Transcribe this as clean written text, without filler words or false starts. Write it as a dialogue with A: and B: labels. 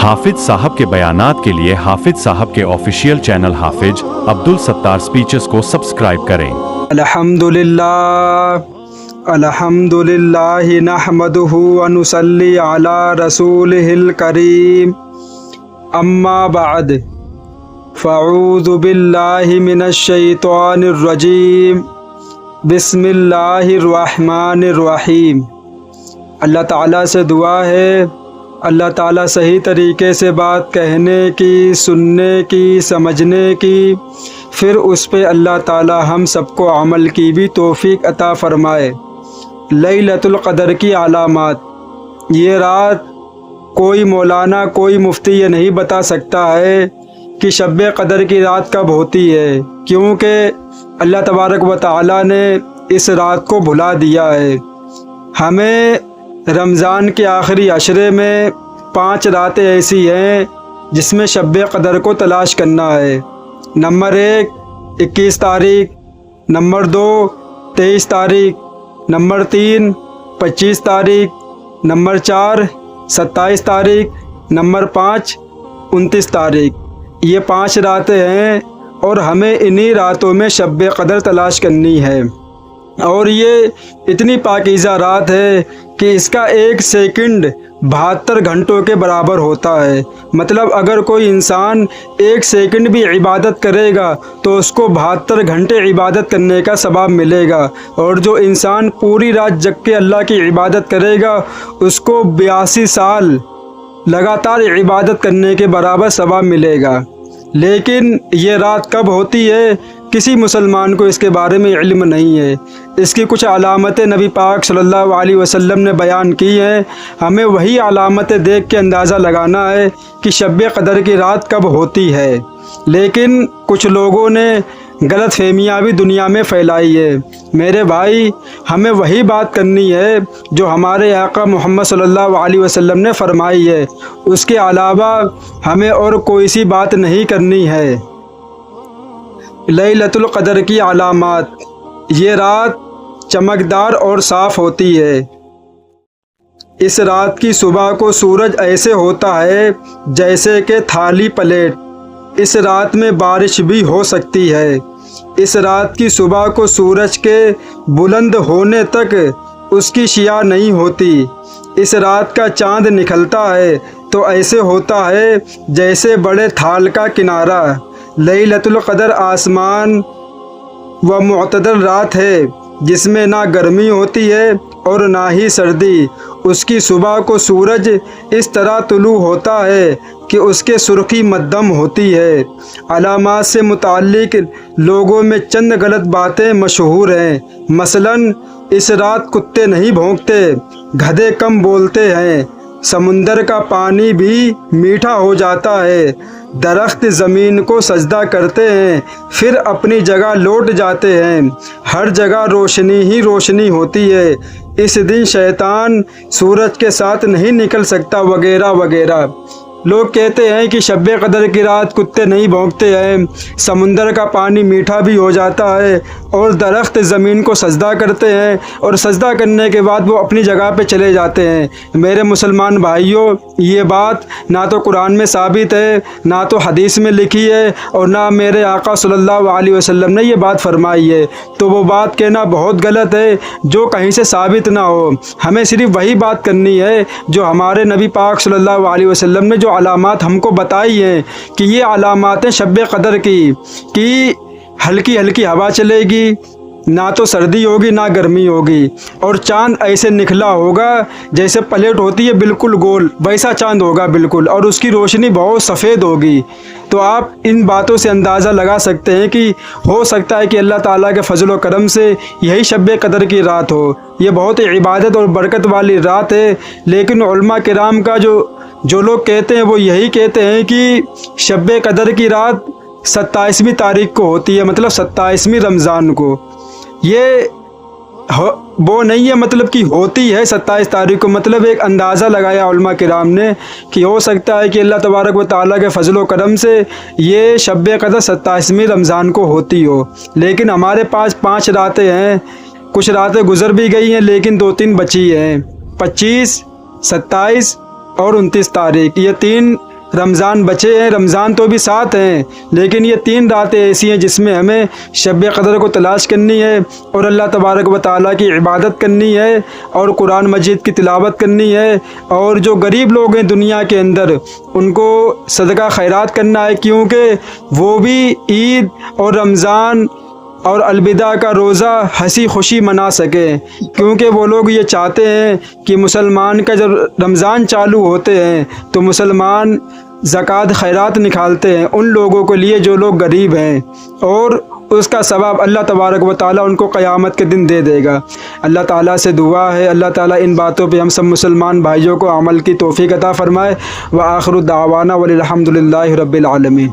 A: हाफिज साहब के बयानात के लिए हाफिज साहब के ऑफिशियल चैनल हाफिज अब्दुल सत्तार स्पीचेस को सब्सक्राइब करें।
B: अल्हम्दुलिल्लाह नहमदुहु व नुसल्ली अला रसूलिहिल करीम अम्मा बाद फ़अऊज़ु बिल्लाहि मिनश शैतानिर रजीम बिस्मिल्लाहिर रहमानिर रहीम। अल्लाह ताला से दुआ है अल्लाह ताला सही तरीके से बात कहने की, सुनने की, समझने की, फिर उस पे अल्लाह ताला हम सबको अमल की भी तौफीक अता फ़रमाए। लैलतुल क़दर की अलामात, ये रात कोई मौलाना कोई मुफ्ती ये नहीं बता सकता है कि शब क़दर की रात कब होती है, क्योंकि अल्लाह तबारक व तआला ने इस रात को भुला दिया है। हमें रमज़ान के आखिरी अशरे में 5 रातें ऐसी हैं जिसमें शब क़दर को तलाश करना है। नंबर 1 21 तारीख, नंबर 2 23 तारीख, नंबर 3 25 तारीख, नंबर 4 27 तारीख, नंबर 5 29 तारीख। ये 5 रातें हैं और हमें इन्हीं रातों में शब क़दर तलाश करनी है। और ये इतनी पाकीज़ा रात है कि इसका 1 सेकंड 72 घंटों के बराबर होता है। मतलब अगर कोई इंसान 1 सेकंड भी इबादत करेगा तो उसको 72 घंटे इबादत करने का सवाब मिलेगा, और जो इंसान पूरी रात जग के अल्लाह की इबादत करेगा उसको 82 साल लगातार इबादत करने के बराबर सवाब मिलेगा। लेकिन ये रात कब होती है किसी मुसलमान को इसके बारे में इल्म नहीं है। इसकी कुछ अलामतें नबी पाक सल्लल्लाहु अलैहि वसल्लम ने बयान की हैं। हमें वही अलामतें देख के अंदाज़ा लगाना है कि शब क़दर की रात कब होती है। लेकिन कुछ लोगों ने गलत फहमियाँ भी दुनिया में फैलाई है। मेरे भाई, हमें वही बात करनी है जो हमारे आका मोहम्मद सल्लल्लाहु अलैहि वसल्लम ने फरमाई है, उसके अलावा हमें और कोई सी बात नहीं करनी है। लैलतुल क़दर की अलामात, ये रात चमकदार और साफ़ होती है। इस रात की सुबह को सूरज ऐसे होता है जैसे कि थाली प्लेट। इस रात में बारिश भी हो सकती है। इस रात की सुबह को सूरज के बुलंद होने तक उसकी शिया नहीं होती। इस रात का चाँद निकलता है तो ऐसे होता है जैसे बड़े थाल का किनारा। लैलतुल क़दर आसमान व मुअतदल रात है जिसमें ना गर्मी होती है और ना ही सर्दी। उसकी सुबह को सूरज इस तरह तुलू होता है कि उसके सुर्खी मध्यम होती है। अलामात से मुताल्लिक लोगों में चंद गलत बातें मशहूर हैं। मसलन इस रात कुत्ते नहीं भौंकते, गधे कम बोलते हैं, समुंदर का पानी भी मीठा हो जाता है, दरख्त ज़मीन को सजदा करते हैं फिर अपनी जगह लौट जाते हैं, हर जगह रोशनी ही रोशनी होती है, इस दिन शैतान सूरज के साथ नहीं निकल सकता, वगैरह वगैरह। लोग कहते हैं कि शब क़दर की रात कुत्ते नहीं भौंकते हैं, समुंदर का पानी मीठा भी हो जाता है और दरख्त ज़मीन को सजदा करते हैं, और सजदा करने के बाद वो अपनी जगह पे चले जाते हैं। मेरे मुसलमान भाइयों, ये बात ना तो कुरान में साबित है, ना तो हदीस में लिखी है, और ना मेरे आका सल्लल्लाहु अलैहि वसल्लम ने ये बात फरमाई है। तो वो बात कहना बहुत गलत है जो कहीं से साबित ना हो। हमें सिर्फ वही बात करनी है जो हमारे नबी पाक सल्लल्लाहु अलैहि वसल्लम ने जो अलामात हमको बताई हैं कि ये अलामात हैं शब क़दर की, कि हल्की हल्की हवा चलेगी, ना तो सर्दी होगी ना गर्मी होगी, और चांद ऐसे निकला होगा जैसे प्लेट होती है बिल्कुल गोल, वैसा चांद होगा बिल्कुल, और उसकी रोशनी बहुत सफ़ेद होगी। तो आप इन बातों से अंदाज़ा लगा सकते हैं कि हो सकता है कि अल्लाह ताला के फजल व करम से यही शब क़दर की रात हो। ये बहुत ही इबादत और बरकत वाली रात है। लेकिन उलमा किराम का जो लोग कहते हैं वो यही कहते हैं कि शब क़दर की रात 27वीं तारीख को होती है, मतलब 27वीं रमज़ान को। ये वो नहीं है मतलब कि होती है 27 तारीख को, मतलब एक अंदाज़ा लगाया उलमा किराम ने कि हो सकता है कि अल्लाह तबारक व ताला के फजल व करम से ये शब क़दर 27वीं रमज़ान को होती हो। लेकिन हमारे पास 5 रातें हैं, कुछ रातें गुज़र भी गई हैं लेकिन 2-3 बची हैं। 25, 27 और 29 तारीख, ये 3 رمضان بچے ہیں، رمضان تو بھی ساتھ ہیں، لیکن یہ 3 راتیں ایسی ہیں جس میں ہمیں شب قدر کو تلاش کرنی ہے اور اللہ تبارک و تعالیٰ کی عبادت کرنی ہے اور قرآن مجید کی تلاوت کرنی ہے، اور جو غریب لوگ ہیں دنیا کے اندر ان کو صدقہ خیرات کرنا ہے، کیونکہ وہ بھی عید اور رمضان اور الوداع کا روزہ ہنسی خوشی منا سکیں، کیونکہ وہ لوگ یہ چاہتے ہیں کہ مسلمان کا جب رمضان چالو ہوتے ہیں تو مسلمان زکوٰۃ خیرات نکالتے ہیں ان لوگوں کے لیے جو لوگ غریب ہیں، اور اس کا ثواب اللہ تبارک و تعالیٰ ان کو قیامت کے دن دے دے گا۔ اللہ تعالیٰ سے دعا ہے اللہ تعالیٰ ان باتوں پہ ہم سب مسلمان بھائیوں کو عمل کی توفیق عطا فرمائے۔ وآخر دعوانا وللحمد للہ رب العالمین۔